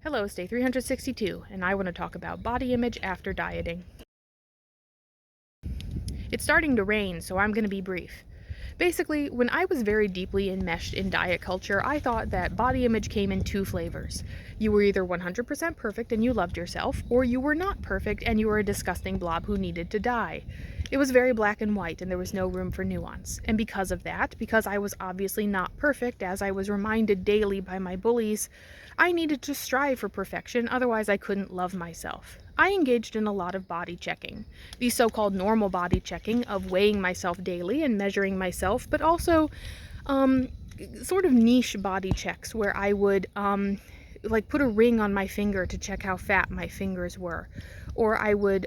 Hello, it's day 362, and I want to talk about body image after dieting. It's starting to rain, so I'm going to be brief. Basically, when I was very deeply enmeshed in diet culture, I thought that body image came in two flavors. You were either 100% perfect and you loved yourself, or you were not perfect and you were a disgusting blob who needed to die. It was very black and white, and there was no room for nuance. And because of that, because I was obviously not perfect, as I was reminded daily by my bullies, I needed to strive for perfection, otherwise I couldn't love myself. I engaged in a lot of body checking, the so-called normal body checking of weighing myself daily and measuring myself, but also um, sort of niche body checks where I would like put a ring on my finger to check how fat my fingers were, or I would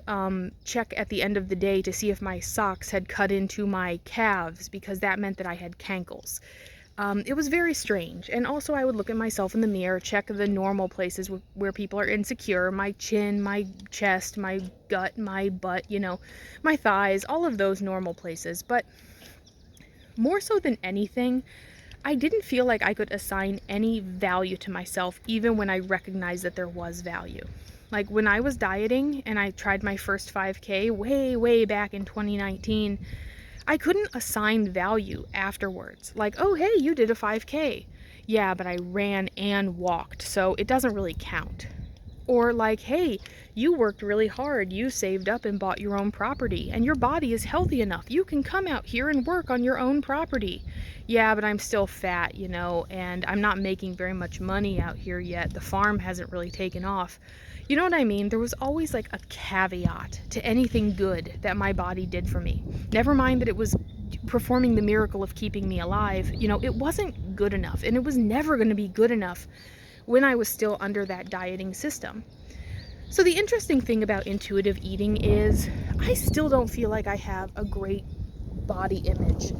check at the end of the day to see if my socks had cut into my calves because that meant that I had cankles. It was very strange. And also I would look at myself in the mirror, check the normal places where people are insecure, my chin, my chest, my gut, my butt, my thighs, all of those normal places. But more so than anything, I didn't feel like I could assign any value to myself, even when I recognized that there was value. Like when I was dieting and I tried my first 5K way back in 2019, I couldn't assign value afterwards. Like, oh, hey, you did a 5K. Yeah, but I ran and walked, so it doesn't really count. Or like, hey, you worked really hard, you saved up and bought your own property, and your body is healthy enough. You can come out here and work on your own property. Yeah, but I'm still fat, and I'm not making very much money out here yet. The farm hasn't really taken off. You know what I mean? There was always like a caveat to anything good that my body did for me. Never mind that it was performing the miracle of keeping me alive. It wasn't good enough, and it was never going to be good enough when I was still under that dieting system. So the interesting thing about intuitive eating is I still don't feel like I have a great body image.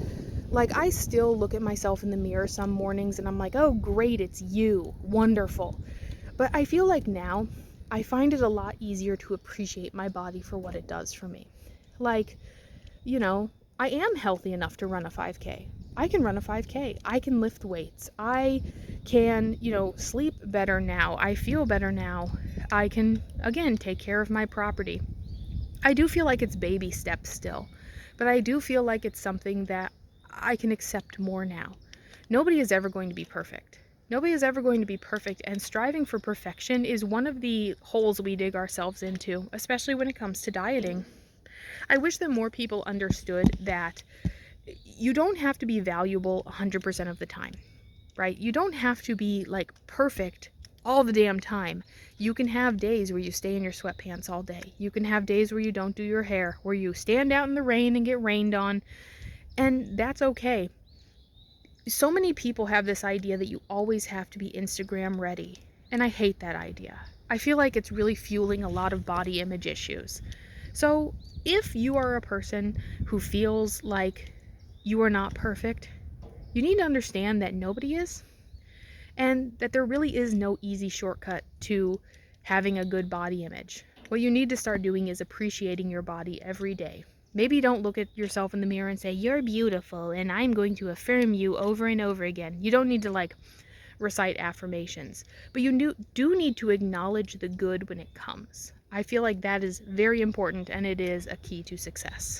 Like I still look at myself in the mirror some mornings and I'm like, oh great, it's you, wonderful. But I feel like now I find it a lot easier to appreciate my body for what it does for me. Like, I am healthy enough to run a 5K. I can run a 5K. I can lift weights. I can, sleep better now. I feel better now. I can, again, take care of my property. I do feel like it's baby steps still, but I do feel like it's something that I can accept more now. Nobody is ever going to be perfect. Nobody is ever going to be perfect, and striving for perfection is one of the holes we dig ourselves into, especially when it comes to dieting. I wish that more people understood that you don't have to be valuable 100% of the time, right? You don't have to be like perfect all the damn time. You can have days where you stay in your sweatpants all day. You can have days where you don't do your hair, where you stand out in the rain and get rained on, and that's okay. So many people have this idea that you always have to be Instagram ready, and I hate that idea. I feel like it's really fueling a lot of body image issues. So, if you are a person who feels like you are not perfect, you need to understand that nobody is, and that there really is no easy shortcut to having a good body image. What you need to start doing is appreciating your body every day. Maybe don't look at yourself in the mirror and say, you're beautiful, and I'm going to affirm you over and over again. You don't need to recite affirmations, but you do need to acknowledge the good when it comes. I feel like that is very important, and it is a key to success.